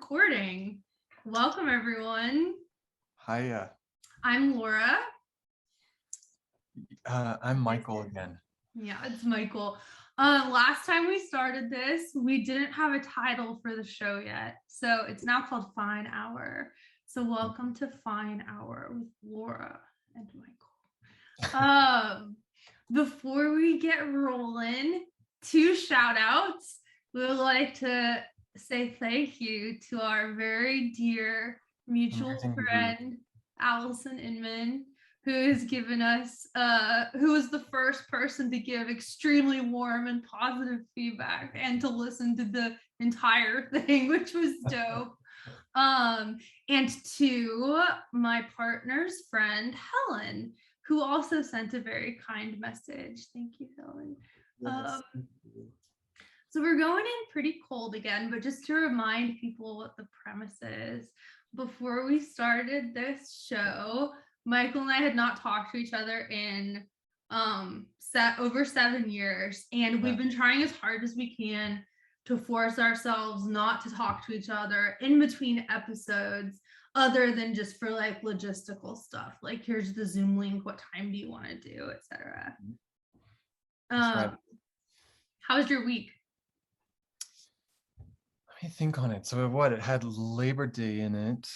recording. Welcome, everyone. Hiya. I'm Laura. I'm Michael again. Yeah, it's Michael. Last time we started this, we didn't have a title for the show yet. So it's now called Fine Hour. So welcome to Fine Hour with Laura and Michael. Before we get rolling, 2 shout outs. We would like to say thank you to our very dear mutual friend, Allison Inman, who has given us, who was the first person to give extremely warm and positive feedback and to listen to the entire thing, which was dope. And to my partner's friend, Helen, who also sent a very kind message. Thank you, Helen. Yes. So we're going in pretty cold again, but just to remind people what the premise is, before we started this show, Michael and I had not talked to each other in over 7 years, and we've been trying as hard as we can to force ourselves not to talk to each other in between episodes, other than just for like logistical stuff, like here's the Zoom link, what time do you want to do, etc. Right. How's your week? Let me think on it. So it had Labor Day in it.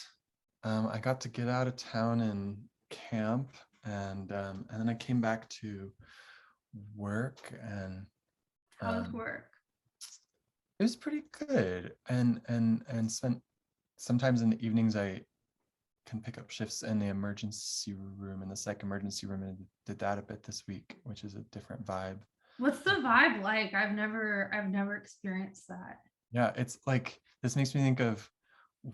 I got to get out of town and camp, and then I came back to work, and How was work? it was pretty good. And spent sometimes in the evenings I can pick up shifts in the emergency room, in the psych emergency room, and did that a bit this week, which is a different vibe. What's the vibe like? I've never experienced that. Yeah, it's like, this makes me think of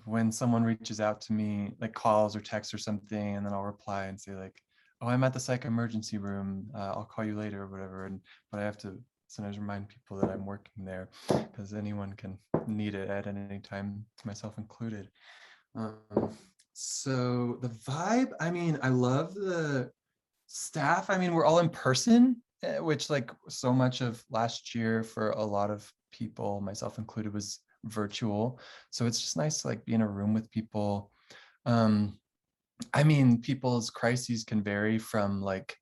when someone reaches out to me, like calls or texts or something, and then I'll reply and say like, oh, I'm at the psych emergency room, I'll call you later or whatever. But I have to sometimes remind people that I'm working there, because anyone can need it at any time, myself included. So the vibe, I mean, I love the staff. I mean, we're all in person, which like so much of last year for a lot of people, myself included, was virtual. So it's just nice to like be in a room with people. I mean, people's crises can vary from like,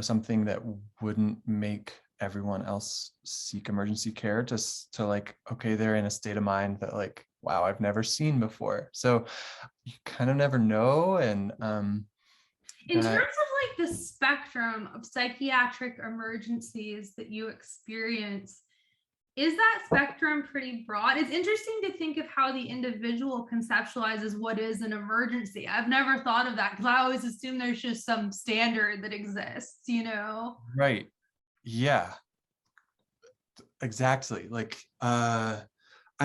something that wouldn't make everyone else seek emergency care, just to like, okay, they're in a state of mind that like, wow, I've never seen before. So you kind of never know. And in terms of like the spectrum of psychiatric emergencies that you experience, is that spectrum pretty broad? It's interesting to think of how the individual conceptualizes what is an emergency. I've never thought of that, because I always assume there's just some standard that exists, Right. Yeah, exactly. Like, I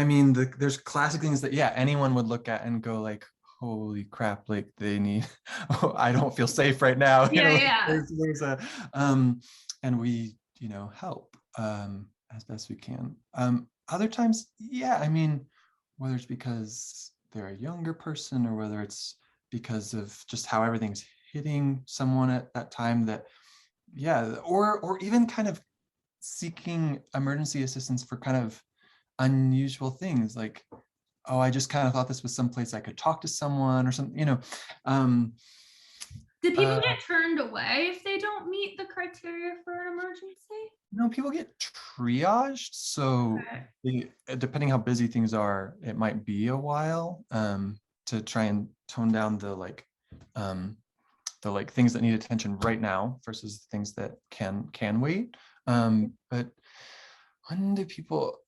mean, there's classic things that, yeah, anyone would look at and go like, holy crap, like they need, oh, I don't feel safe right now. There's a, and we, help as best we can. Other times, yeah, I mean, whether it's because they're a younger person or whether it's because of just how everything's hitting someone at that time, that, yeah, or even kind of seeking emergency assistance for kind of unusual things, like, oh, I just kind of thought this was someplace I could talk to someone or something, Do people get turned away if they don't meet the criteria for an emergency? No, people get triaged. So depending how busy things are, it might be a while to try and tone down the like things that need attention right now versus things that can wait. But when do people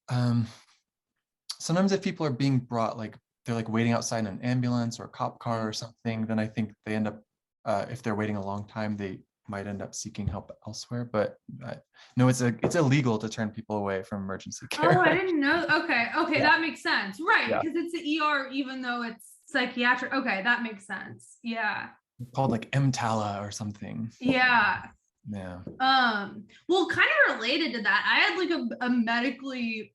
sometimes if people are being brought, like they're like waiting outside in an ambulance or a cop car or something, then I think they end up, if they're waiting a long time, they might end up seeking help elsewhere. But no, it's illegal to turn people away from emergency care. Oh, I didn't know. Okay, Yeah. That makes sense. Right, Yeah. because it's the ER, even though it's psychiatric. Okay, that makes sense. Yeah. It's called like EMTALA or something. Yeah. Yeah. Well, kind of related to that, I had like a medically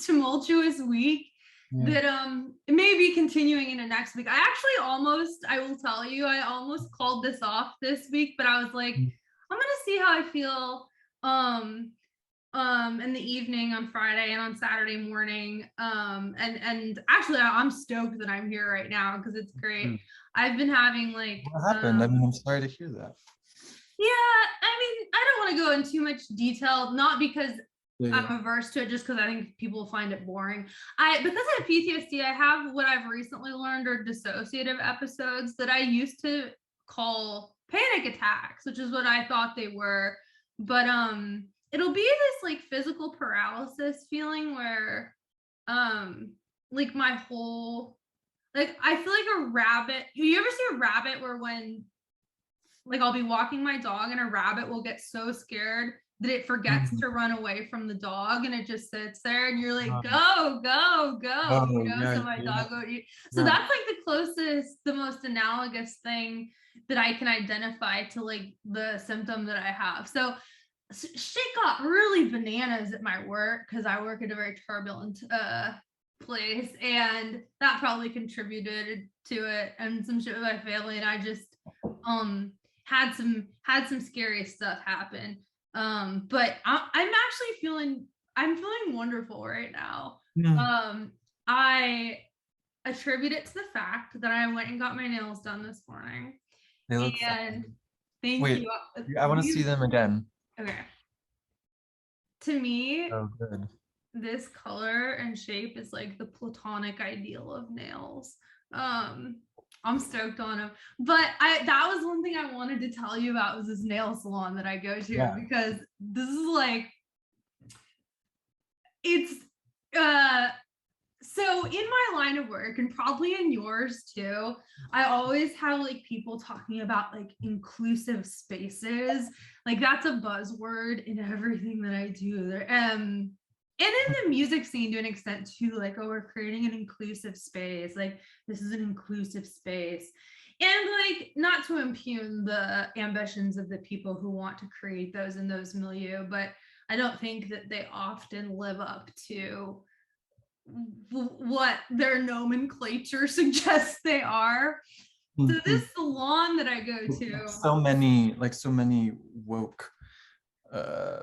tumultuous week that may be continuing into next week. I will tell you, I almost called this off this week, but I was like, I'm gonna see how I feel in the evening on Friday and on Saturday morning. And actually I'm stoked that I'm here right now because it's great. I've been having like what happened? I mean, I'm sorry to hear that. Yeah, I mean, I don't want to go in too much detail, not because I'm averse to it, just because I think people find it boring. Because I have PTSD, I have what I've recently learned are dissociative episodes that I used to call panic attacks, which is what I thought they were. But it'll be this like physical paralysis feeling where like my whole like I feel like a rabbit. You ever see a rabbit where when like I'll be walking my dog and a rabbit will get so scared that it forgets to run away from the dog and it just sits there and you're like, go, go, go, you know? Yeah, So my dog would, so yeah. that's like the closest, the most analogous thing that I can identify to like the symptom that I have. So shit got really bananas at my work because I work at a very turbulent place, and that probably contributed to it, and some shit with my family, and I just had some scary stuff happen. But I'm actually feeling wonderful right now. I attribute it to the fact that I went and got my nails done this morning. They look And fun. thank Wait, you. I want to see them again. Okay. To me, oh, good. This color and shape is like the platonic ideal of nails. I'm stoked on them. But that was one thing I wanted to tell you about was this nail salon that I go to because this is like it's so in my line of work and probably in yours too, I always have like people talking about like inclusive spaces. Like that's a buzzword in everything that I do. There and in the music scene to an extent too, like, oh, we're creating an inclusive space. Like this is an inclusive space. And like not to impugn the ambitions of the people who want to create those in those milieu, but I don't think that they often live up to what their nomenclature suggests they are. So this salon that I go to, so many woke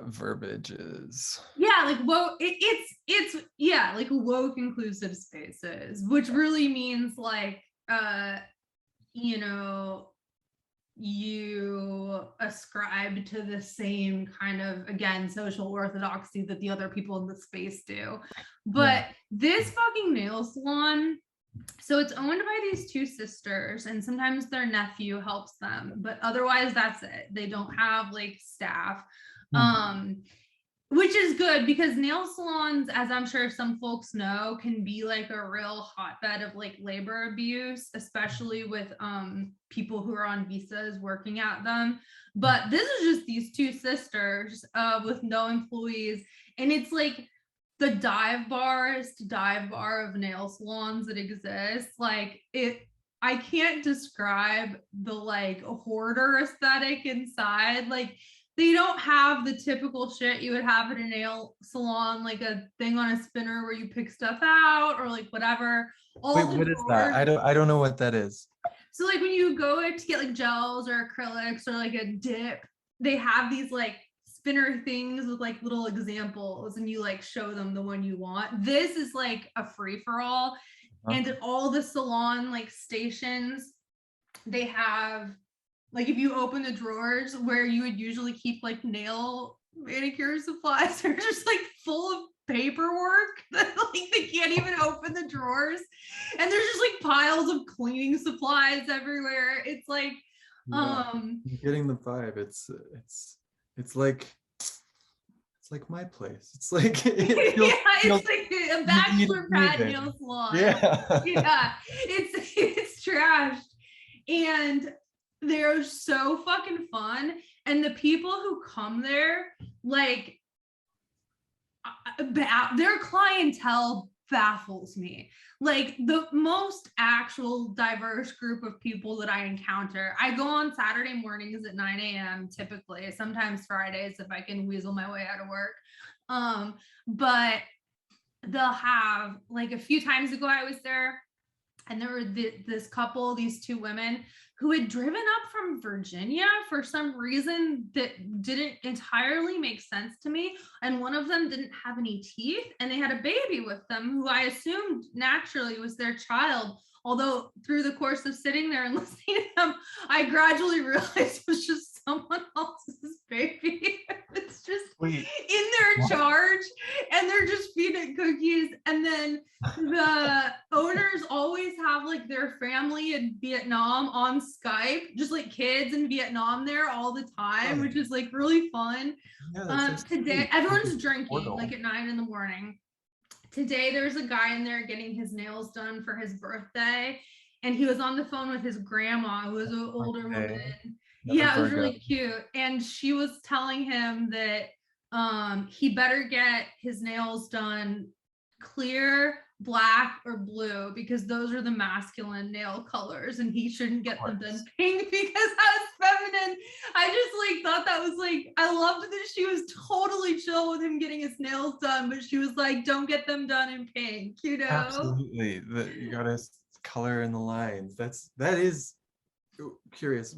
verbiages. Yeah, like woke. It's yeah, like woke inclusive spaces, which really means like you know, you ascribe to the same kind of, again, social orthodoxy that the other people in the space do. But this fucking nail salon, so it's owned by these two sisters, and sometimes their nephew helps them, but otherwise that's it. They don't have like staff. Which is good because nail salons, as I'm sure some folks know, can be like a real hotbed of like labor abuse, especially with people who are on visas working at them. But this is just these two sisters with no employees, and it's like the dive bar of nail salons that exist. Like I can't describe the like hoarder aesthetic inside. Like they don't have the typical shit you would have at a nail salon, like a thing on a spinner where you pick stuff out or like whatever. Wait, what is that? I don't know what that is. So like when you go to get like gels or acrylics or like a dip, they have these like spinner things with like little examples and you like show them the one you want. This is like a free-for-all. And at all the salon like stations, they have like if you open the drawers where you would usually keep like nail manicure supplies, they're just like full of paperwork that like they can't even open the drawers, and there's just like piles of cleaning supplies everywhere. It's like I'm getting the vibe. It's like my place. It's like it feels, it's like a bachelor pad nail salon. It's trashed, and they're so fucking fun. And the people who come there, like their clientele baffles me. Like the most actual diverse group of people that I encounter. I go on Saturday mornings at 9 a.m. typically, sometimes Fridays if I can weasel my way out of work. But they'll have like a few times ago I was there, And there were this couple, these two women who had driven up from Virginia for some reason that didn't entirely make sense to me. And one of them didn't have any teeth, and they had a baby with them who I assumed naturally was their child. Although through the course of sitting there and listening to them, I gradually realized it was just someone else's baby. It's just in their charge, and they're just feeding it cookies. And then the owners always have like their family in Vietnam on Skype, just like kids in Vietnam there all the time, which is like really fun. Today, everyone's drinking like at 9 a.m. Today, there's a guy in there getting his nails done for his birthday, and he was on the phone with his grandma, who was an older woman. Yeah, it was really cute. And she was telling him that he better get his nails done clear, black, or blue, because those are the masculine nail colors, and he shouldn't get them done pink because I was feminine. I just like thought that was like, I loved that she was totally chill with him getting his nails done, but she was like, don't get them done in pink, you know? Absolutely. You gotta color in the lines. That is curious.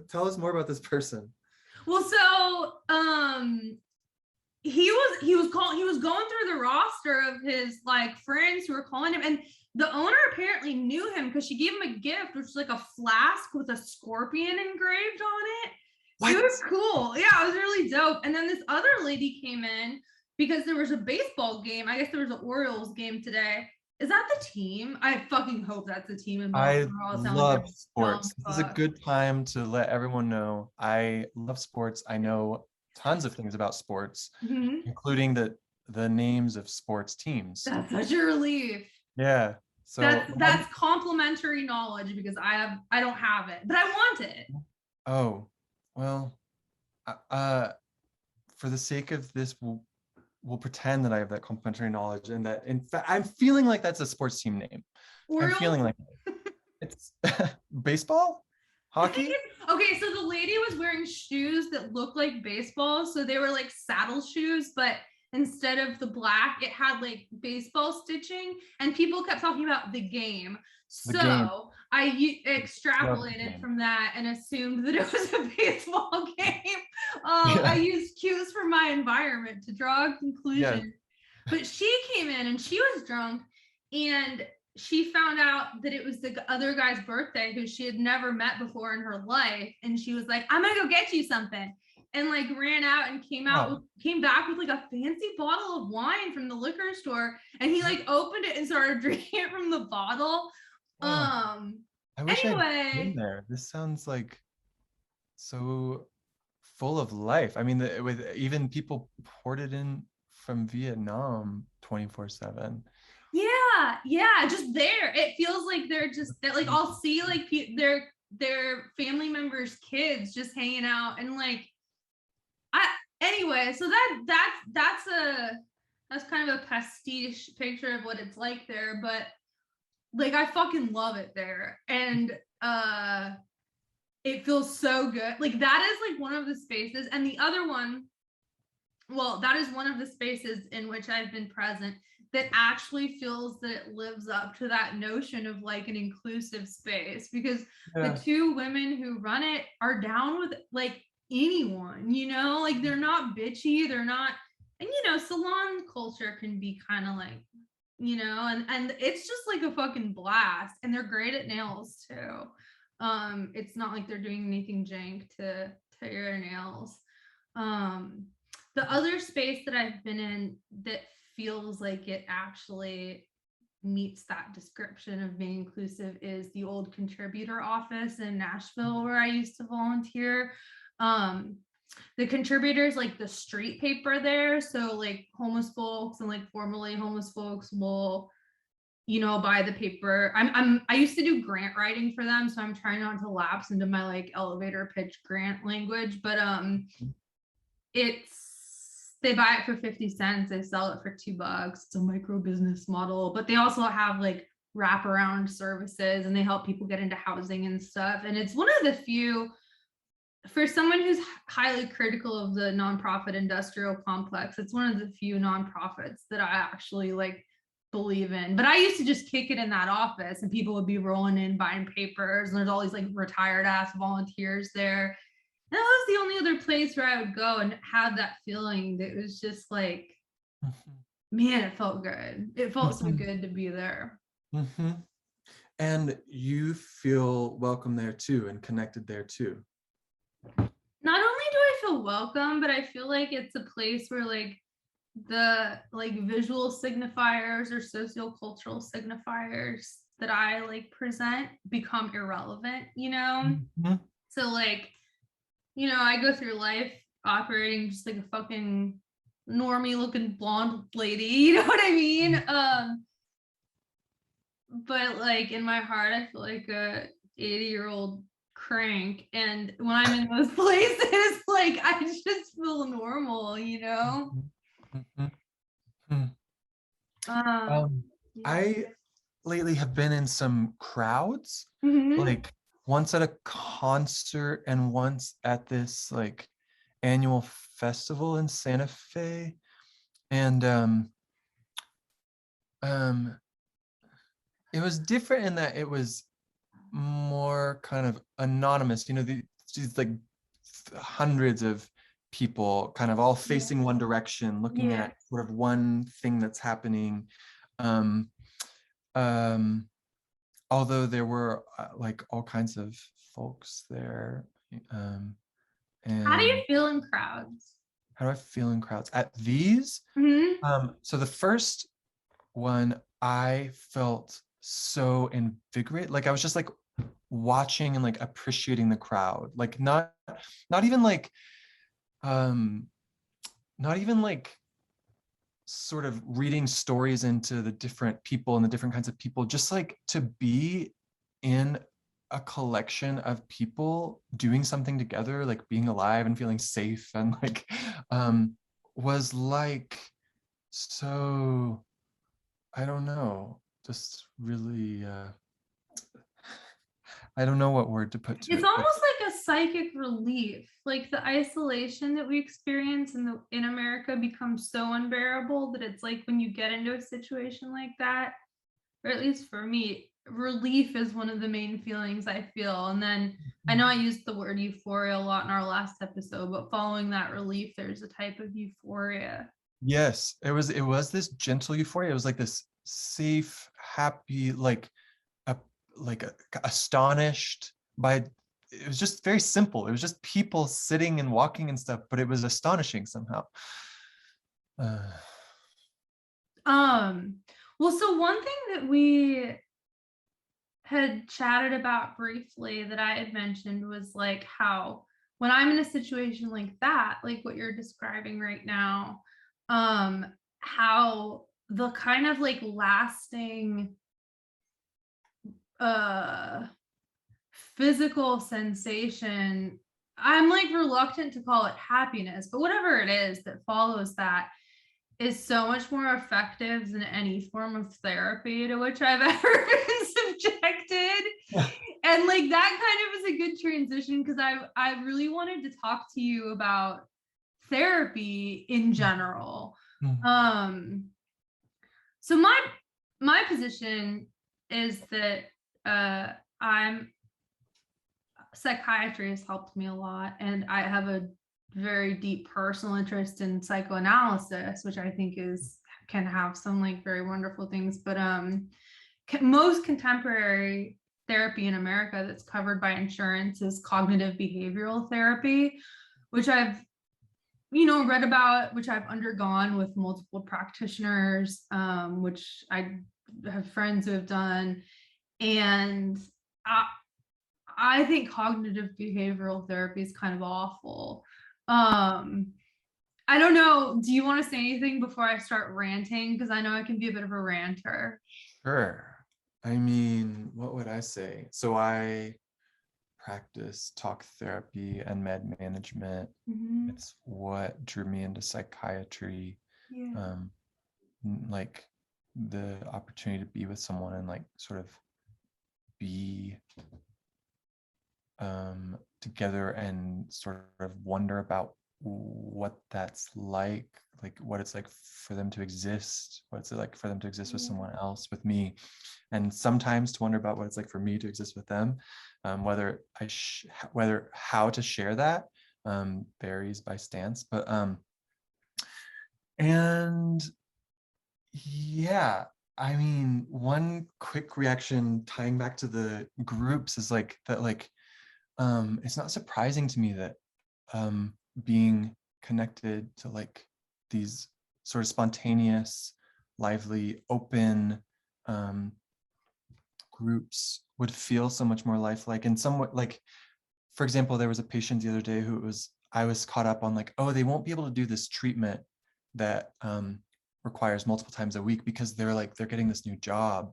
Tell us more about this person. Well, so he was going through the roster of his like friends who were calling him, and the owner apparently knew him because she gave him a gift, which was like a flask with a scorpion engraved on it. What? It was cool. Yeah, it was really dope. And then this other lady came in because there was a baseball game. I guess there was an Orioles game today. Is that the team? I fucking hope that's the team. I love sports. This is a good time to let everyone know I love sports. I know tons of things about sports, including the names of sports teams. That's such a relief. Yeah. So that's complimentary knowledge, because I don't have it, but I want it. Oh, well, for the sake of this, we'll pretend that I have that complimentary knowledge, and that in fact I'm feeling like that's a sports team name. I'm feeling like it's baseball, hockey. Okay, so the lady was wearing shoes that looked like baseball, so they were like saddle shoes, but instead of the black, it had like baseball stitching, and people kept talking about the game. So I extrapolated from that and assumed that it was a baseball game. I used cues from my environment to draw a conclusion. But she came in and she was drunk, and she found out that it was the other guy's birthday, who she had never met before in her life. And she was like, I'm gonna go get you something. And like ran out and came back with like a fancy bottle of wine from the liquor store. And he like opened it and started drinking it from the bottle. I wish I'd been there. This sounds like so full of life. I mean, with even people ported in from Vietnam 24/7. Yeah, just there. It feels like they're like, I'll see like their family members' kids just hanging out, and like anyway, so that's kind of a pastiche picture of what it's like there, but like I fucking love it there, and it feels so good. Like that is like one of the spaces, and the other one, well, that is one of the spaces in which I've been present that actually feels that it lives up to that notion of like an inclusive space, because the two women who run it are down with like anyone, you know, like they're not bitchy, they're not, and you know, salon culture can be kind of like, you know, and it's just like a fucking blast, and they're great at nails too. It's not like they're doing anything jank to your nails. The other space that I've been in that feels like it actually meets that description of being inclusive is the old contributor office in Nashville, where I used to volunteer. The contributors, like the street paper there, so like homeless folks and like formerly homeless folks will, you know, buy the paper. I used to do grant writing for them, so I'm trying not to lapse into my like elevator pitch grant language, but they buy it for 50 cents, they sell it for $2. It's a micro business model, but they also have like wraparound services, and they help people get into housing and stuff. And it's one of the few, for someone who's highly critical of the nonprofit industrial complex, it's one of the few nonprofits that I actually like believe in. But I used to just kick it in that office and people would be rolling in buying papers and there's all these like retired ass volunteers there. And that was the only other place where I would go and have that feeling that was just like, man, it felt good. It felt so good to be there. And you feel welcome there too and connected there too. Not only do I feel welcome, but I feel like it's a place where like the like visual signifiers or sociocultural signifiers that I like present become irrelevant, you know? So like, you know, I go through life operating just like a fucking normie looking blonde lady, you know what I mean? But like in my heart, I feel like a 80-year-old crank. And when I'm in those places, like I just feel normal, you know? I lately have been in some crowds, like once at a concert and once at this like annual festival in Santa Fe. And it was different in that it was more kind of anonymous, you know, these like hundreds of people kind of all facing one direction, looking at sort of one thing that's happening. Although there were like all kinds of folks there. And how do you feel in crowds? How do I feel in crowds? At these? So the first one, I felt so invigorated. Like I was just like watching and like appreciating the crowd. Like not even like not even like sort of reading stories into the different people and the different kinds of people, just like to be in a collection of people doing something together, like being alive and feeling safe and like was like, so I don't know, just really I don't know what word to put to it. It's almost like a psychic relief. Like the isolation that we experience in America becomes so unbearable that it's like when you get into a situation like that, or at least for me, relief is one of the main feelings I feel. And then I know I used the word euphoria a lot in our last episode, but following that relief, there's a type of euphoria. Yes, it was this gentle euphoria. It was like this safe, happy, like astonished by, it was just very simple. It was just people sitting and walking and stuff, but it was astonishing somehow. Well, so one thing that we had chatted about briefly that I had mentioned was like how when I'm in a situation like that, like what you're describing right now, how the kind of like lasting physical sensation, I'm like reluctant to call it happiness, but whatever it is that follows that is so much more effective than any form of therapy to which I've ever been subjected. And like that kind of is a good transition because I really wanted to talk to you about therapy in general. So my position is that psychiatry has helped me a lot, and I have a very deep personal interest in psychoanalysis, which I think can have some like very wonderful things. But most contemporary therapy in America that's covered by insurance is cognitive behavioral therapy, which I've read about, which I've undergone with multiple practitioners, which I have friends who have done, and I think cognitive behavioral therapy is kind of awful. I don't know. Do you want to say anything before I start ranting? Because I know I can be a bit of a ranter. Sure. I mean, what would I say? So I practice talk therapy and med management. It's what drew me into psychiatry. Like the opportunity to be with someone and like sort of be together and sort of wonder about what that's like what it's like for them to exist, what's it like for them to exist with someone else, with me, and sometimes to wonder about what it's like for me to exist with them. Whether how to share that varies by stance, but and yeah, I mean, one quick reaction tying back to the groups is like that, like it's not surprising to me that being connected to like these sort of spontaneous, lively, open groups would feel so much more lifelike, and somewhat like, for example, there was a patient the other day who I was caught up on like, oh, they won't be able to do this treatment that requires multiple times a week because they're getting this new job.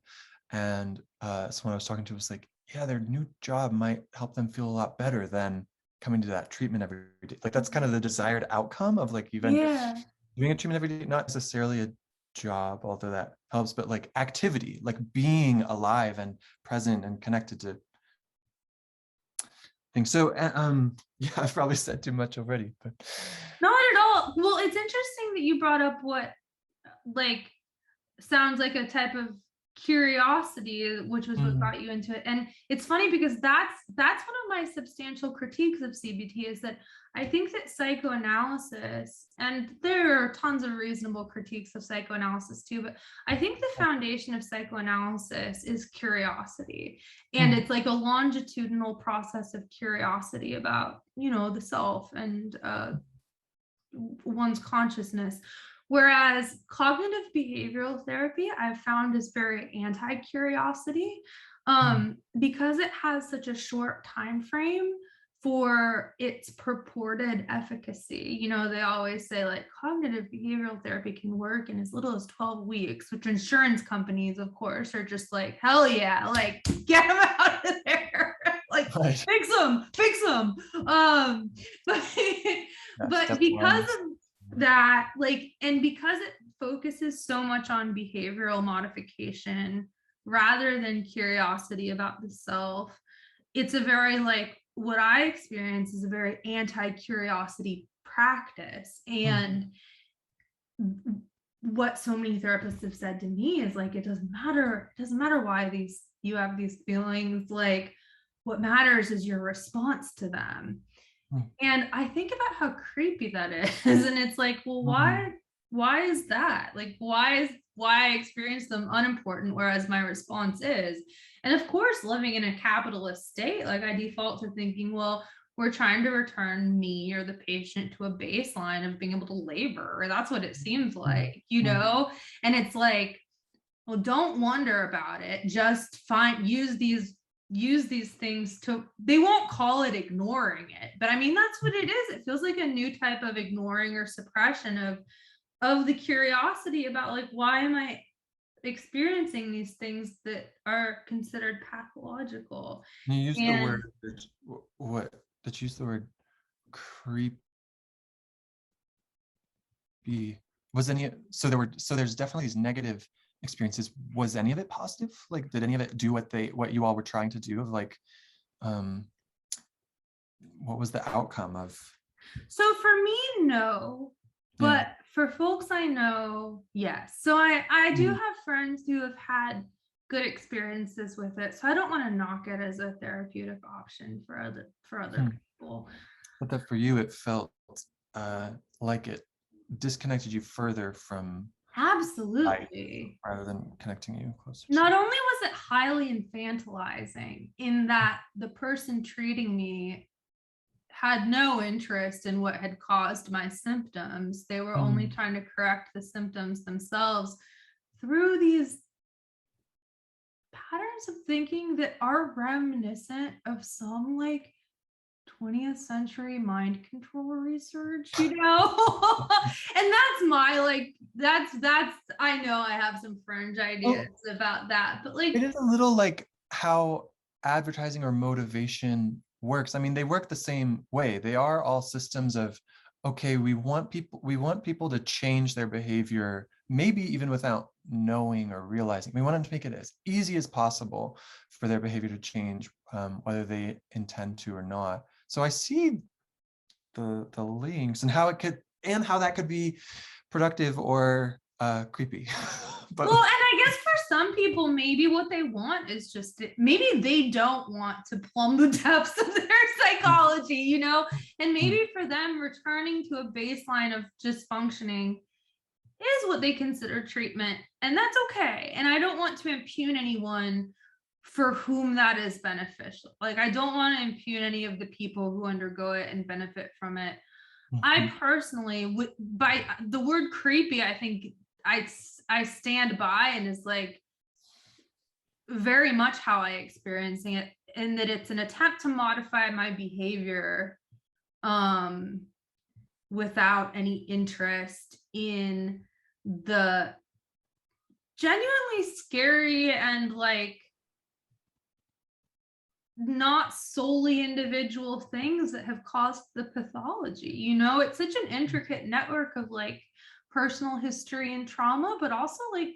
And someone I was talking to was like, yeah, their new job might help them feel a lot better than coming to that treatment every day. Like that's kind of the desired outcome of like even doing a treatment every day, not necessarily a job, although that helps, but like activity, like being alive and present and connected to things. So yeah, I've probably said too much already, but not at all. Well, it's interesting that you brought up what like sounds like a type of curiosity, which was what got you into it. And it's funny because that's one of my substantial critiques of CBT, is that I think that psychoanalysis, and there are tons of reasonable critiques of psychoanalysis too, but I think the foundation of psychoanalysis is curiosity. And it's like a longitudinal process of curiosity about, the self and one's consciousness. Whereas cognitive behavioral therapy, I've found, is very anti-curiosity, because it has such a short time frame for its purported efficacy. They always say like cognitive behavioral therapy can work in as little as 12 weeks, which insurance companies, of course, are just like, hell yeah, like get them out of there. Like fix them. But because of that, like, and because it focuses so much on behavioral modification rather than curiosity about the self, it's a very like, what I experience is a very anti-curiosity practice. And what so many therapists have said to me is like, it doesn't matter why you have these feelings, like what matters is your response to them. And I think about how creepy that is. And it's like, well, why is that? Like, why I experience them unimportant, whereas my response is? And of course, living in a capitalist state, like I default to thinking, well, we're trying to return me or the patient to a baseline of being able to labor, or that's what it seems like, And it's like, well, don't wonder about it. Just use these things they won't call it ignoring it, but I mean, that's what it is. It feels like a new type of ignoring or suppression of the curiosity about like, why am I experiencing these things that are considered pathological? You use the word creepy. There's definitely these negative experiences. Was any of it positive? Like, did any of it do what you all were trying to do, of like what was the outcome of? So for me, no, but for folks I know, yes. So I do have friends who have had good experiences with it, so I don't want to knock it as a therapeutic option for other people. But that for you, it felt like it disconnected you further from absolutely rather than connecting you closer. Not only was it highly infantilizing in that the person treating me had no interest in what had caused my symptoms. They were only trying to correct the symptoms themselves through these patterns of thinking that are reminiscent of some like 20th century mind control research, and that's my like, that's I know I have some fringe ideas about that, but like, it is a little like how advertising or motivation works. I mean, they work the same way. They are all systems of, okay, we want people to change their behavior, maybe even without knowing or realizing. We want them to make it as easy as possible for their behavior to change, whether they intend to or not. So I see the links and how that could be productive or creepy. But well, and I guess for some people, maybe what they want is just, maybe they don't want to plumb the depths of their psychology, you know, and maybe for them returning to a baseline of just functioning is what they consider treatment, and that's okay. And I don't want to impugn anyone for whom that is beneficial. Like, I don't want to impugn any of the people who undergo it and benefit from it. I personally, by the word creepy, I think I stand by, and is like very much how I experiencing it, and that it's an attempt to modify my behavior without any interest in the genuinely scary and like not solely individual things that have caused the pathology. You know, it's such an intricate network of like personal history and trauma, but also like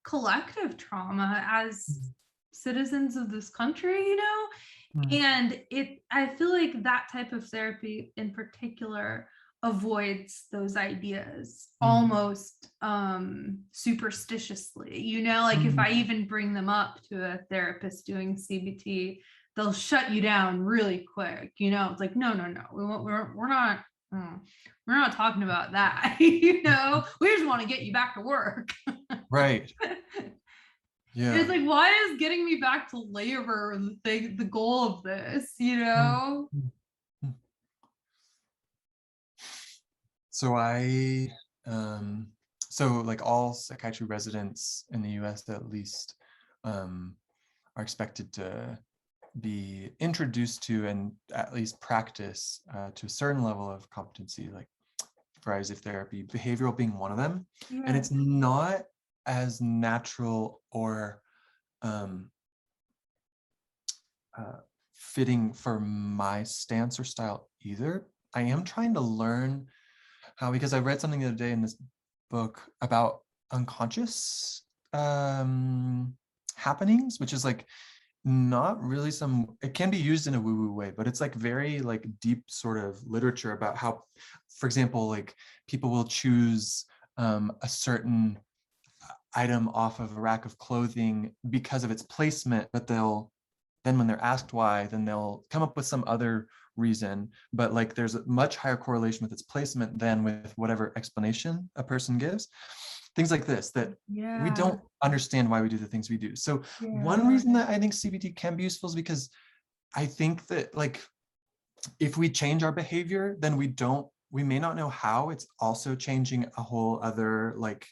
collective trauma as citizens of this country, you know. And I feel like that type of therapy in particular avoids those ideas almost superstitiously, you know, like if I even bring them up to a therapist doing CBT, they'll shut you down really quick, you know. It's like, no, we're not talking about that. You know, we just want to get you back to work. Right. Yeah. It's like, why is getting me back to labor the goal of this, you know? So so like all psychiatry residents in the US at least are expected to be introduced to and at least practice to a certain level of competency, like variety of therapy, behavioral being one of them. Yeah. And it's not as natural or fitting for my stance or style either. I am trying to learn how, because I read something the other day in this book about unconscious happenings, which is like not really it can be used in a woo-woo way, but it's like very like deep sort of literature about how, for example, like people will choose a certain item off of a rack of clothing because of its placement, but then when they're asked why, then they'll come up with some other reason, but like there's a much higher correlation with its placement than with whatever explanation a person gives. Things like this, that we don't understand why we do the things we do. So one reason that I think CBT can be useful is because I think that like if we change our behavior, then we may not know how it's also changing a whole other like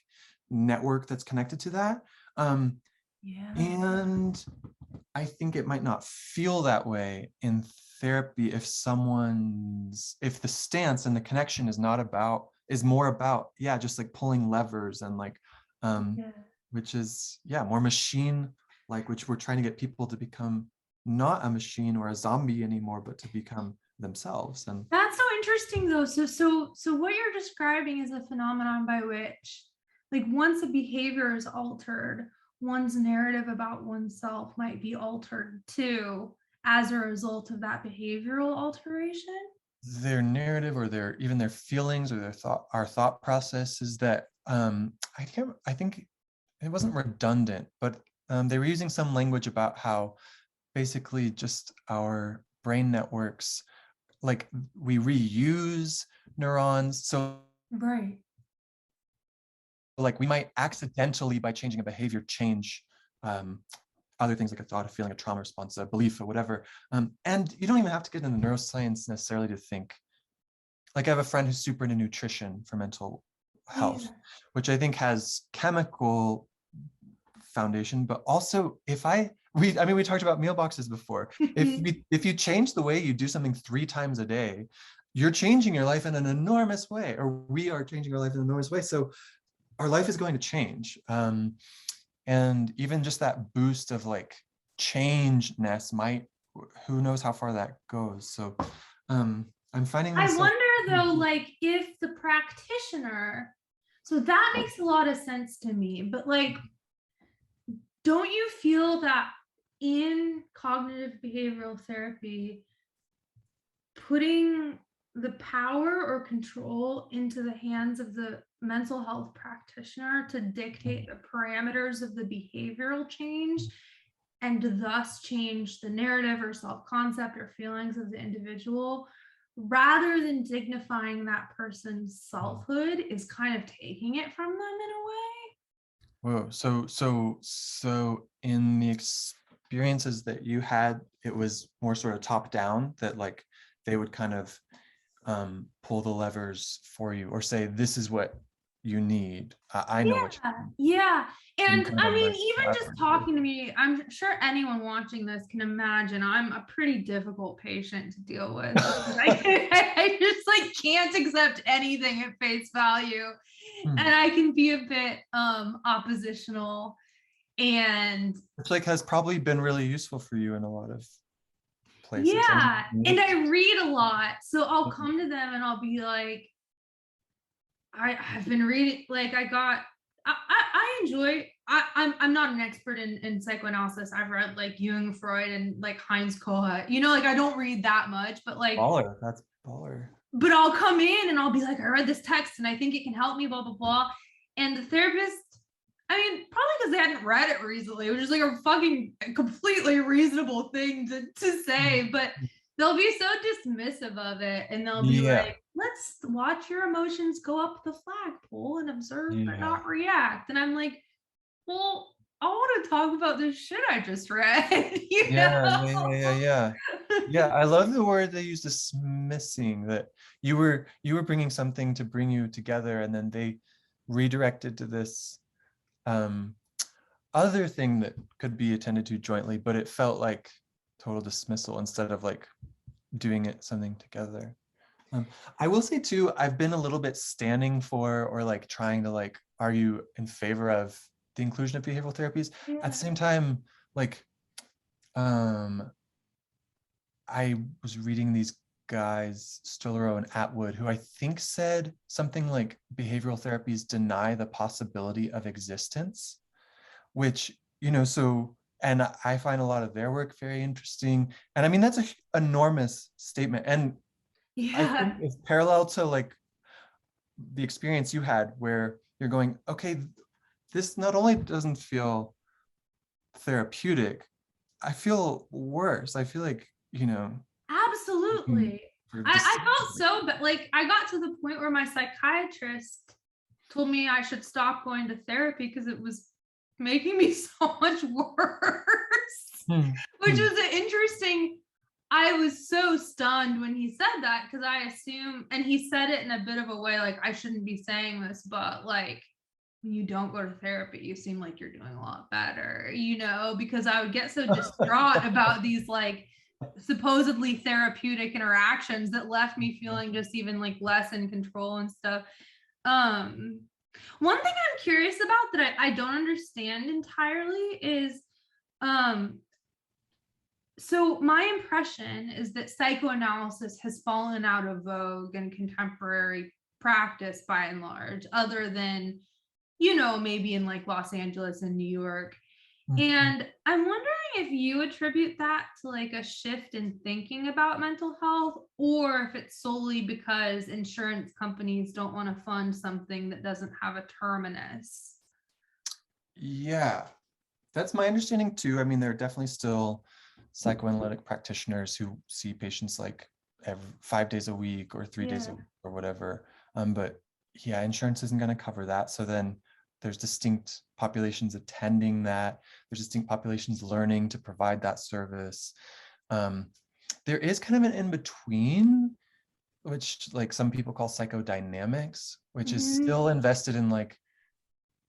network that's connected to that. And I think it might not feel that way in therapy if the stance and the connection is more about, just like pulling levers and like, which is, more machine, like, which we're trying to get people to become not a machine or a zombie anymore, but to become themselves. And that's so interesting though. So what you're describing is a phenomenon by which, like, once a behavior is altered, one's narrative about oneself might be altered too as a result of that behavioral alteration. Their narrative or even their feelings or our thought process is that I think it wasn't redundant, but they were using some language about how basically just our brain networks, like we reuse neurons. So like we might accidentally, by changing a behavior, change other things like a thought, a feeling, a trauma response, a belief, or whatever. And you don't even have to get into neuroscience necessarily to think. Like I have a friend who's super into nutrition for mental health, which I think has chemical foundation, but also we talked about meal boxes before. If you change the way you do something 3 times a day, you're changing your life in an enormous way, or we are changing our life in an enormous way. So our life is going to change. And even just that boost of like changeness who knows how far that goes. So I'm finding myself— I wonder though, like if the practitioner, so that makes a lot of sense to me, but like, don't you feel that in cognitive behavioral therapy, putting the power or control into the hands of the mental health practitioner to dictate the parameters of the behavioral change and thus change the narrative or self-concept or feelings of the individual, rather than dignifying that person's selfhood, is kind of taking it from them in a way. Whoa. So in the experiences that you had, it was more sort of top down, that like they would kind of pull the levers for you or say, this is what you need. I know what you need. Yeah. And kind I of mean, like even just talking to me, I'm sure anyone watching this can imagine I'm a pretty difficult patient to deal with. I just like can't accept anything at face value. And I can be a bit oppositional. And which like has probably been really useful for you in a lot of places. Yeah. And I read a lot. So I'll come to them and I'll be like, I've been reading, like I enjoy, I'm not an expert in psychoanalysis. I've read like Jung, Freud, and like Heinz Kohut, you know, like I don't read that much, but like baller, that's baller. But I'll come in and I'll be like, I read this text and I think it can help me, blah, blah, blah. And the therapist, I mean, probably because they hadn't read it recently, it was just like a fucking completely reasonable thing to say, but they'll be so dismissive of it, and they'll be like, let's watch your emotions go up the flagpole and observe but not react. And I'm like, well, I want to talk about this shit I just read. Yeah. I love the word they use, dismissing, that you were bringing something to bring you together, and then they redirected to this other thing that could be attended to jointly, but it felt like total dismissal instead of like doing it something together. I will say too, I've been a little bit standing for, or like trying to like argue in favor of the inclusion of behavioral therapies. At the same time, like I was reading these guys, Stolero and Atwood, who I think said something like behavioral therapies deny the possibility of existence, which, you know, so, and I find a lot of their work very interesting. And I mean, that's an enormous statement. And I think it's parallel to like the experience you had where you're going, okay, this not only doesn't feel therapeutic, I feel worse. I feel like, you know. Absolutely. I felt so, but like I got to the point where my psychiatrist told me I should stop going to therapy because it was making me so much worse. Which was an interesting, I was so stunned when he said that, because I assume, and he said it in a bit of a way like I shouldn't be saying this, but like when you don't go to therapy, you seem like you're doing a lot better, you know, because I would get so distraught about these like supposedly therapeutic interactions that left me feeling just even like less in control and stuff. One thing I'm curious about that I don't understand entirely is so my impression is that psychoanalysis has fallen out of vogue in contemporary practice by and large, other than, you know, maybe in like Los Angeles and New York. And I'm wondering if you attribute that to like a shift in thinking about mental health, or if it's solely because insurance companies don't want to fund something that doesn't have a terminus. Yeah, that's my understanding too. I mean, there are definitely still psychoanalytic practitioners who see patients like 5 days a week or 3 days a week or whatever. But yeah, insurance isn't going to cover that. So then there's distinct populations attending that. There's distinct populations learning to provide that service. There is kind of an in-between, which like some people call psychodynamics, which is still invested in like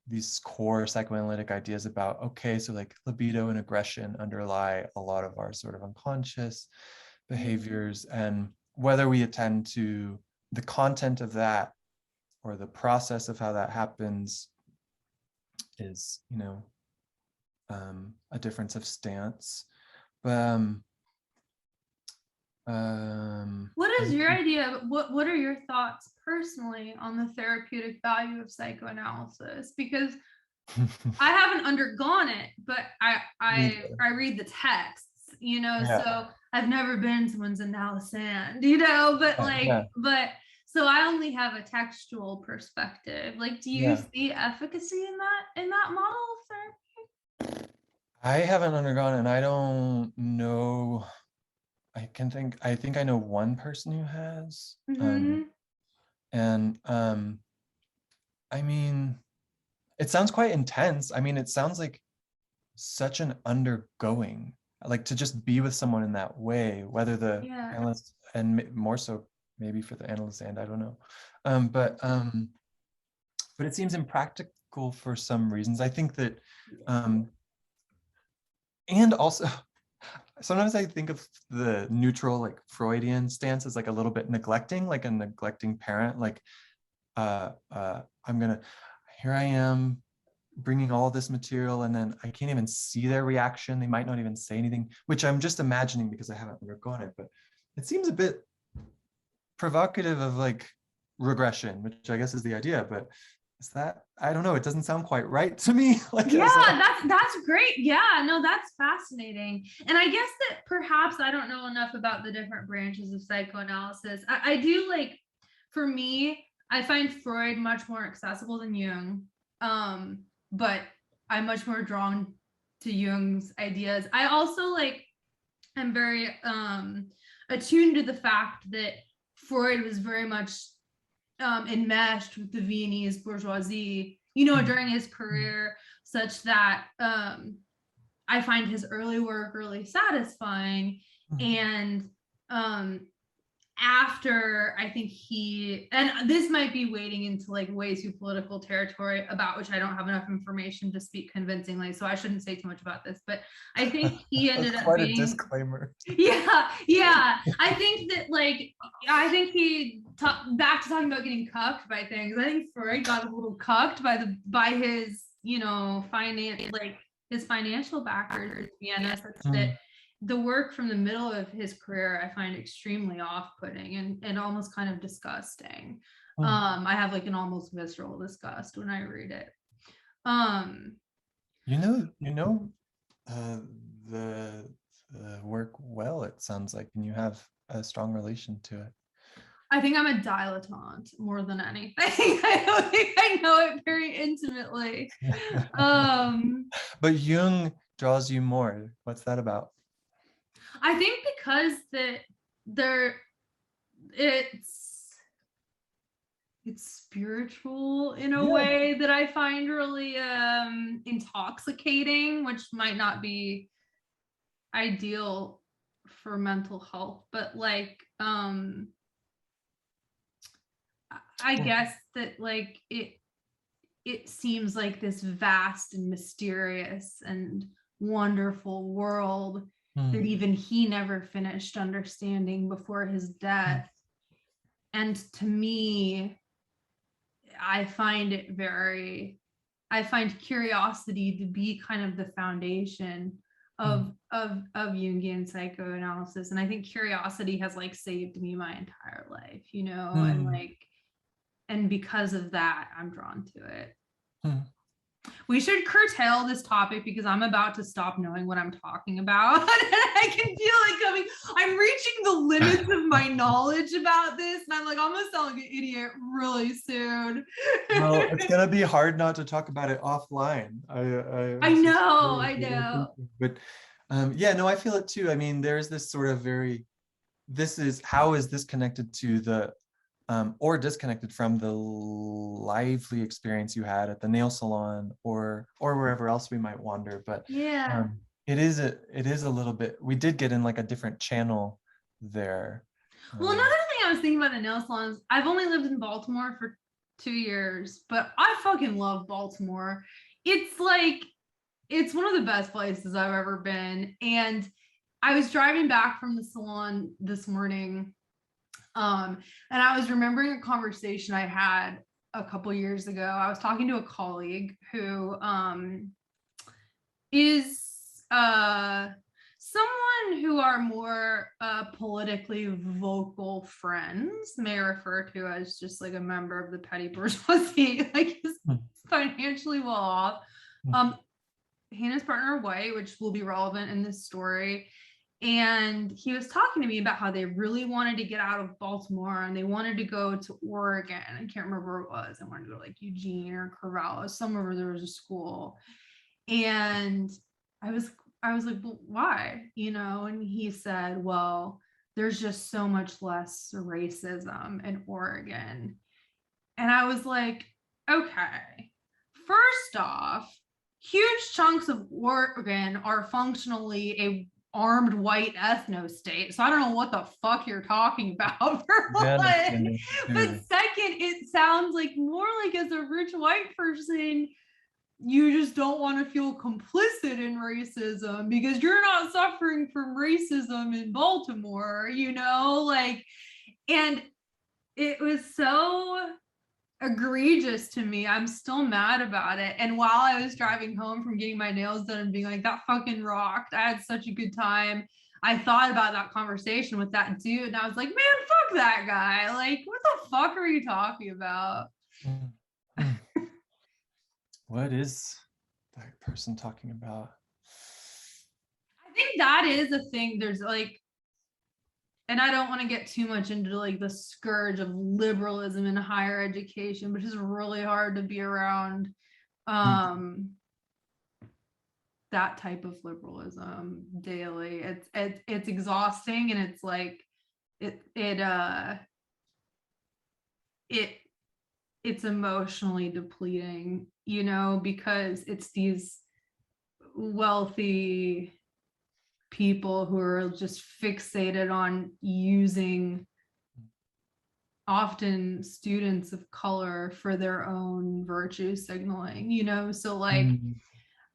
these core psychoanalytic ideas about, okay, so like libido and aggression underlie a lot of our sort of unconscious behaviors, and whether we attend to the content of that or the process of how that happens is, you know, a difference of stance. But what is your idea? What are your thoughts personally on the therapeutic value of psychoanalysis? Because I haven't undergone it, but I read the texts, you know, so I've never been to ones in Alisand, you know, but but so I only have a textual perspective. Like, do you see efficacy in that model of therapy? I haven't undergone it, and I don't know. I think I know one person who has. And I mean, it sounds quite intense. I mean, it sounds like such an undergoing, like to just be with someone in that way, whether the analyst, and more so maybe for the analyst, and I don't know. But it seems impractical for some reasons. I think that, and also sometimes I think of the neutral, like Freudian stance as like a little bit neglecting, like a neglecting parent, like here I am bringing all this material, and then I can't even see their reaction. They might not even say anything, which I'm just imagining because I haven't undergone it, but it seems a bit provocative of like regression, which I guess is the idea, but is that, I don't know, it doesn't sound quite right to me. Like, that's great. Yeah, no, that's fascinating. And I guess that perhaps I don't know enough about the different branches of psychoanalysis. I do, like, for me, I find Freud much more accessible than Jung. But I'm much more drawn to Jung's ideas. I also, like, am very attuned to the fact that Freud was very much enmeshed with the Viennese bourgeoisie, you know, during his career, such that I find his early work really satisfying. And after, I think and this might be wading into like way too political territory, about which I don't have enough information to speak convincingly, so I shouldn't say too much about this, but I think he ended up quite being a disclaimer. I think that, like, I think he back to talking about getting cucked by things. I think Freud got a little cucked by his, you know, his financial backers in Vienna, such that the work from the middle of his career I find extremely off-putting and almost kind of disgusting. I have like an almost visceral disgust when I read it. The work well, it sounds like, and you have a strong relation to it. I think I'm a dilettante more than anything. I don't think I know it very intimately. But Jung draws you more. What's that about? I think because it's spiritual in a way that I find really intoxicating, which might not be ideal for mental health, but like I guess that, like, it seems like this vast and mysterious and wonderful world that even he never finished understanding before his death. And to me, I find curiosity to be kind of the foundation of Jungian psychoanalysis. And I think curiosity has, like, saved me my entire life, you know, and because of that, I'm drawn to it. We should curtail this topic because I'm about to stop knowing what I'm talking about. And I can feel it coming. I'm reaching the limits of my knowledge about this. And I'm like, I'm going to sound like an idiot really soon. Well, it's going to be hard not to talk about it offline. I know. But I feel it too. I mean, there's this sort of how is this connected to the or disconnected from the lively experience you had at the nail salon or wherever else we might wander. But it is a little bit, we did get in like a different channel there. Well, another thing I was thinking about the nail salons, I've only lived in Baltimore for 2 years, but I fucking love Baltimore. It's like, it's one of the best places I've ever been. And I was driving back from the salon this morning, and I was remembering a conversation I had a couple years ago. I was talking to a colleague who is someone who our more politically vocal friends may refer to as just like a member of the petty bourgeoisie, like is financially well off. He and his partner are white, which will be relevant in this story. And he was talking to me about how they really wanted to get out of Baltimore and they wanted to go to Oregon. I can't remember where it was. I wanted to go to like Eugene or Corvallis, somewhere where there was a school. And I was like, well, why? You know, and he said, well, there's just so much less racism in Oregon. And I was like, okay, first off, huge chunks of Oregon are functionally a armed white ethno state. So I don't know what the fuck you're talking about for one. But second, it sounds like more like as a rich white person, you just don't want to feel complicit in racism because you're not suffering from racism in Baltimore, you know, like, and it was so egregious to me. I'm still mad about it. And while I was driving home from getting my nails done and being like, that fucking rocked, I had such a good time, I thought about that conversation with that dude and I was like, man, fuck that guy. Like, what the fuck are you talking about? What is that person talking about? I think that is a thing. There's like, and I don't want to get too much into like the scourge of liberalism in higher education, which is really hard to be around. That type of liberalism daily. It's exhausting, and it's like it's emotionally depleting, you know, because it's these wealthy people who are just fixated on using often students of color for their own virtue signaling, you know, so like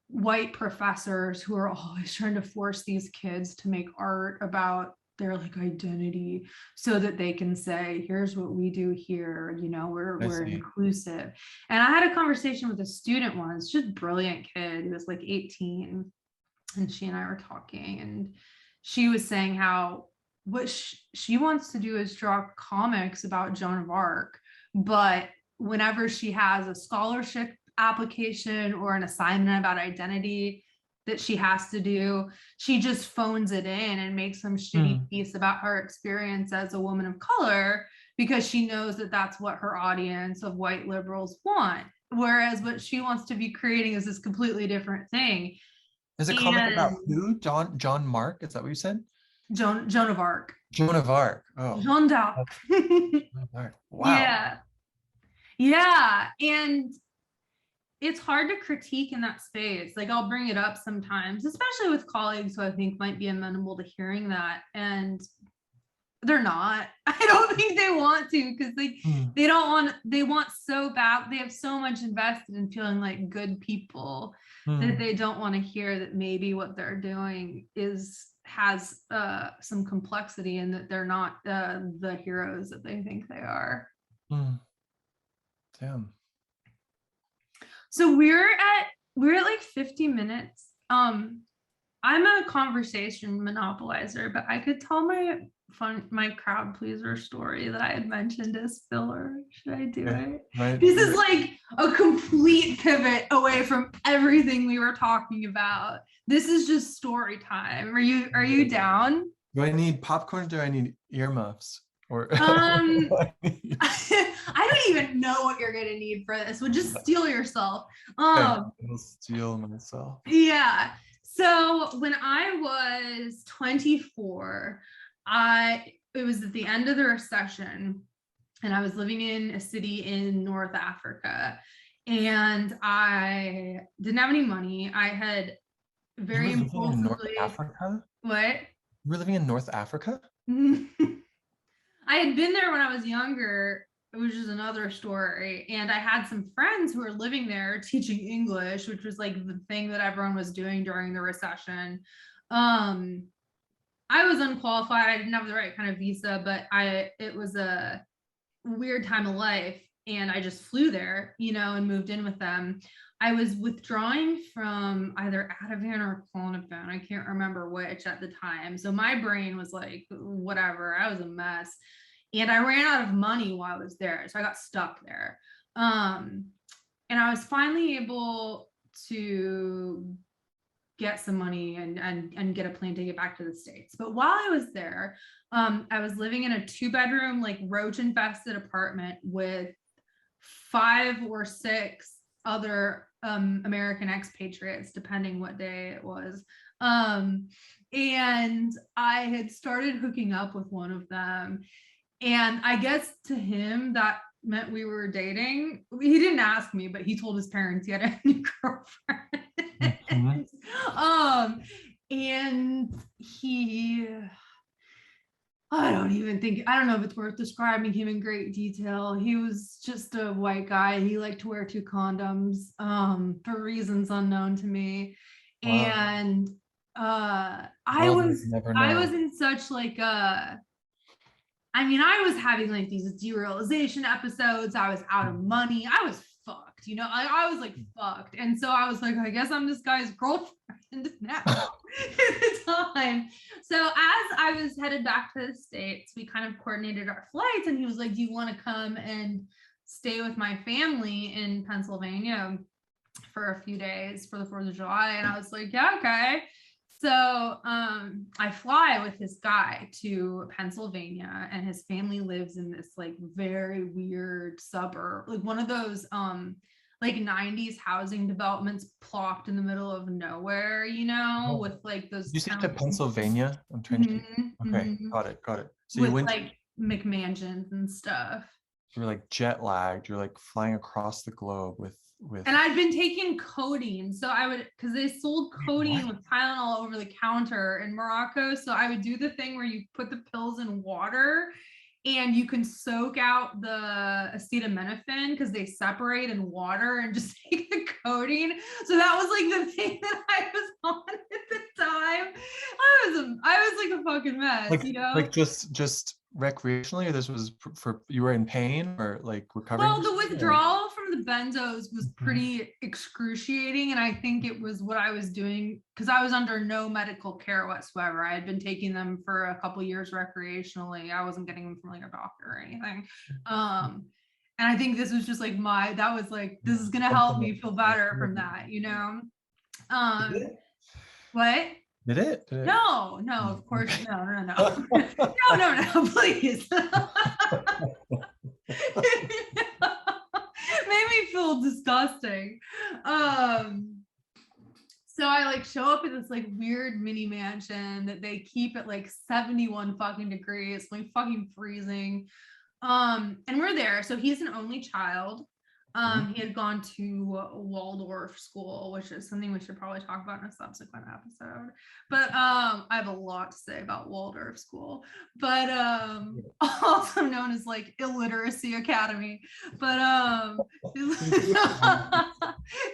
white professors who are always trying to force these kids to make art about their like identity so that they can say, here's what we do here, you know, we're inclusive. And I had a conversation with a student once, just brilliant kid, he was like 18, and she and I were talking, and she was saying how what she wants to do is draw comics about Joan of Arc, but whenever she has a scholarship application or an assignment about identity that she has to do, she just phones it in and makes some shitty piece about her experience as a woman of color because she knows that that's what her audience of white liberals want. Whereas what she wants to be creating is this completely different thing. Is a comic about who? John Mark? Is that what you said? Joan of Arc. Joan of Arc. Oh. Joan d'Arc. Wow. Yeah. And it's hard to critique in that space. Like I'll bring it up sometimes, especially with colleagues who I think might be amenable to hearing that. And they're not. I don't think they want to because they don't want, they want so bad. They have so much invested in feeling like good people that they don't want to hear that maybe what they're doing has some complexity and that they're not the heroes that they think they are. Damn. So we're at like 50 minutes. I'm a conversation monopolizer, but I could tell my crowd pleaser story that I had mentioned as filler. Should I do it? Right. This is like a complete pivot away from everything we were talking about. This is just story time. Are you down? Do I need popcorn? Do I need earmuffs? Or I don't even know what you're gonna need for this. Well, just steal yourself. I'll steal myself. Yeah. So when I was 24, it was at the end of the recession, and I was living in a city in North Africa, and I didn't have any money. I had very impulsively. In North Africa? What? You were living in North Africa? I had been there when I was younger, which is another story. And I had some friends who were living there teaching English, which was like the thing that everyone was doing during the recession. I was unqualified. I didn't have the right kind of visa, but it was a weird time of life. And I just flew there, you know, and moved in with them. I was withdrawing from either Ativan or Klonopin. I can't remember which at the time. So my brain was like, whatever, I was a mess. And I ran out of money while I was there. So I got stuck there. And I was finally able to get some money and get a plane ticket back to the States. But while I was there, I was living in a 2-bedroom, like roach infested apartment with 5 or 6 other American expatriates, depending what day it was. And I had started hooking up with one of them. And I guess to him, that meant we were dating. He didn't ask me, but he told his parents he had a new girlfriend. Mm-hmm. And he, I don't know if it's worth describing him in great detail. He was just a white guy. He liked to wear 2 condoms for reasons unknown to me. Wow. And I was in such like I was having like these derealization episodes. I was out of money. I was fucked, I was like fucked. And so I was like, I guess I'm this guy's girlfriend now at the time. So as I was headed back to the States, we kind of coordinated our flights, and he was like, do you want to come and stay with my family in Pennsylvania for a few days for the 4th of July? And I was like, yeah, okay. So I fly with this guy to Pennsylvania, and his family lives in this like very weird suburb, like one of those like 90s housing developments plopped in the middle of nowhere, with like those. You said to Pennsylvania? I'm trying to. Okay, mm-hmm. Got it. So with you went like McMansions and stuff. You're like jet lagged. You're like flying across the globe with. And I'd been taking codeine, so I would, because they sold codeine with Tylenol over the counter in Morocco. So I would do the thing where you put the pills in water, and you can soak out the acetaminophen because they separate in water, and just take the codeine. So that was like the thing that I was on at the time. I was like a fucking mess, Like just recreationally, or this was for you were in pain or like recovering? Well, the withdrawal from the benzos was pretty excruciating, and I think it was what I was doing because I was under no medical care whatsoever. I had been taking them for a couple years recreationally. I wasn't getting them from like a doctor or anything. And I think this was just like this is gonna help me feel better from that, What? Did it? No, of course. No. No, please. Made me feel disgusting. So I like show up in this like weird mini mansion that they keep at like 71 fucking degrees, like fucking freezing. And we're there. So he's an only child. He had gone to Waldorf school, which is something we should probably talk about in a subsequent episode. But I have a lot to say about Waldorf school, but also known as like illiteracy academy. But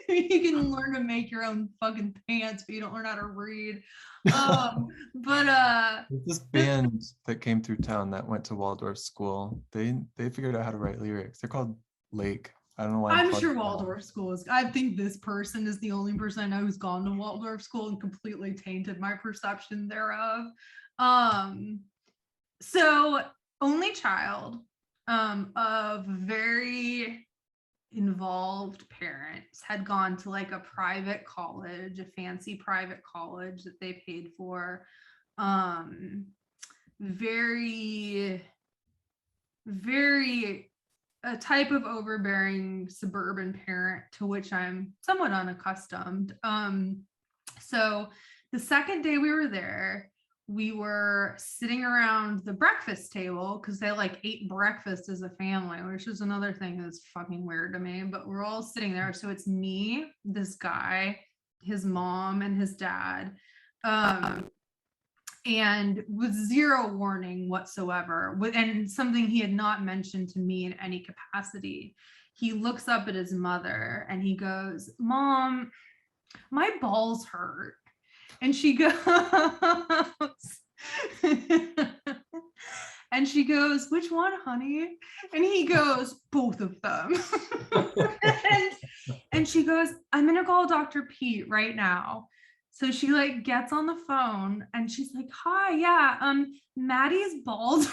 you can learn to make your own fucking pants, but you don't learn how to read. This band that came through town that went to Waldorf school, they figured out how to write lyrics. They're called Lake. I don't know why. I'm sure Waldorf school is. I think this person is the only person I know who's gone to Waldorf school and completely tainted my perception thereof. So only child of very involved parents, had gone to like a private college, a fancy private college that they paid for. Very a type of overbearing suburban parent to which I'm somewhat unaccustomed. So the second day we were there, we were sitting around the breakfast table because they like ate breakfast as a family, which is another thing that's fucking weird to me, but we're all sitting there. So it's me, this guy, his mom, and his dad. And with zero warning whatsoever, and something he had not mentioned to me in any capacity, he looks up at his mother and he goes, "Mom, my balls hurt." And she goes, and she goes, "Which one, honey?" And he goes, "Both of them." and she goes, "I'm gonna call Dr. Pete right now." So she like gets on the phone and she's like, "Hi, yeah, Maddie's balls."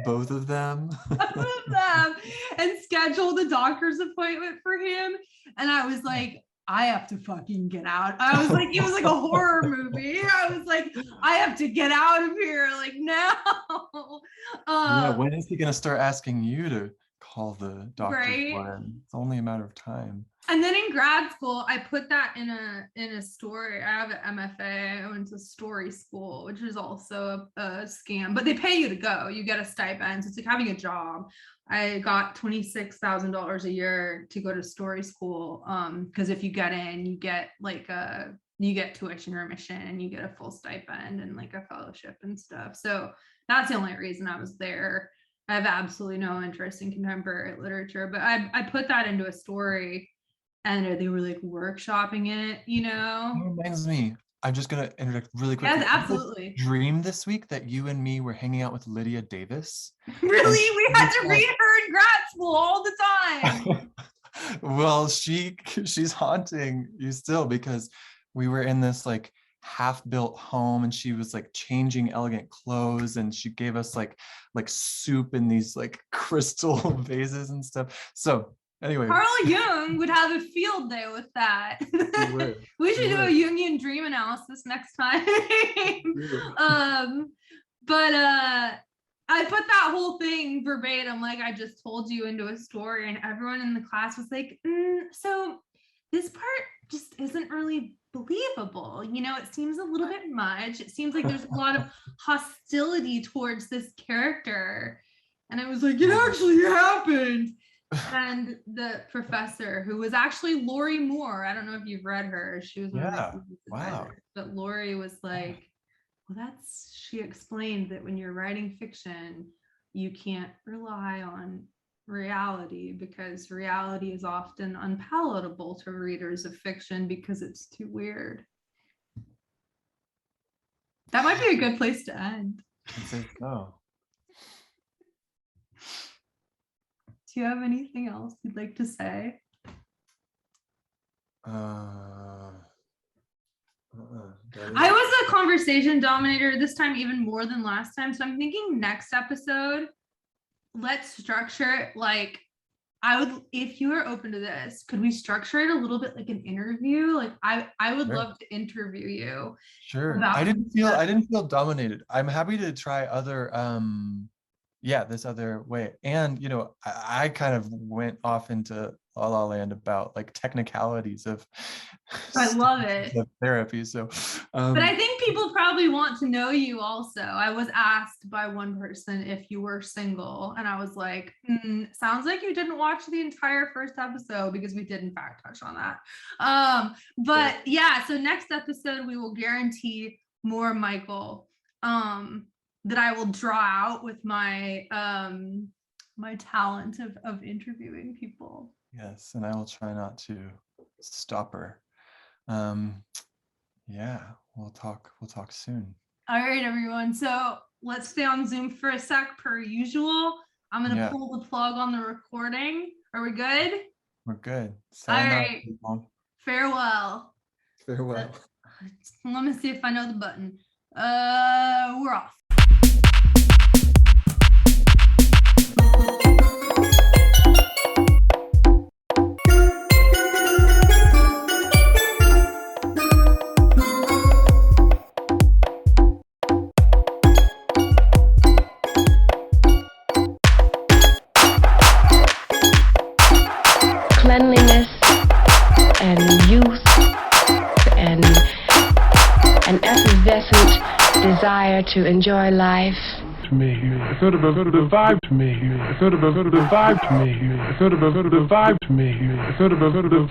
Both of them. Both of them. And scheduled a doctor's appointment for him. And I was like, I have to fucking get out. I was like, it was like a horror movie. I was like, I have to get out of here, like now. Yeah, when is he gonna start asking you to call the doctor right? for him? It's only a matter of time. And then in grad school, I put that in a story. I have an MFA. I went to story school, which is also a scam, but they pay you to go. You get a stipend. So it's like having a job. I got $26,000 a year to go to story school. Because if you get in, you get like you get tuition remission and you get a full stipend and like a fellowship and stuff. So that's the only reason I was there. I have absolutely no interest in contemporary literature, but I put that into a story. And they were like workshopping it, you know. That reminds me, I'm just gonna interject really quick. Yes, absolutely. Dream this week that you and me were hanging out with Lydia Davis. Really? We had to read her in grad school all the time. Well, she's haunting you still, because we were in this like half-built home and she was like changing elegant clothes and she gave us like soup in these like crystal vases and stuff. So anyway, Carl Jung would have a field day with that. We should do a Jungian dream analysis next time. But I put that whole thing verbatim, like I just told you, into a story, and everyone in the class was like, so this part just isn't really believable. You know, it seems a little bit much. It seems like there's a lot of hostility towards this character. And I was like, it actually happened. And the professor, who was actually Lori Moore, I don't know if you've read her. She was one of the wow. But Lori was like, well, she explained that when you're writing fiction, you can't rely on reality because reality is often unpalatable to readers of fiction because it's too weird. That might be a good place to end. I think so. Do you have anything else you'd like to say? I was a conversation dominator this time, even more than last time. So I'm thinking next episode, let's structure it like if you are open to this, could we structure it a little bit like an interview? Like I would love to interview you. Sure. I didn't feel dominated. I'm happy to try other this other way. And you know, I kind of went off into La La Land about like technicalities of I love it. Of therapy. So but I think people probably want to know you also. I was asked by one person if you were single, and I was like, sounds like you didn't watch the entire first episode, because we did in fact touch on that. But yeah, so next episode we will guarantee more Michael. That I will draw out with my my talent of interviewing people. Yes, and I will try not to stop her. Yeah, we'll talk soon. All right, everyone. So let's stay on Zoom for a sec per usual. I'm gonna pull the plug on the recording. Are we good? We're good. All right. Farewell. Farewell. Let me see if I know the button. We're off. Cleanliness and youth and an effervescent desire to enjoy life. To me, sort of a vibe to me, sort of a vibe to me, sort of a vibe to me, sort of a vibe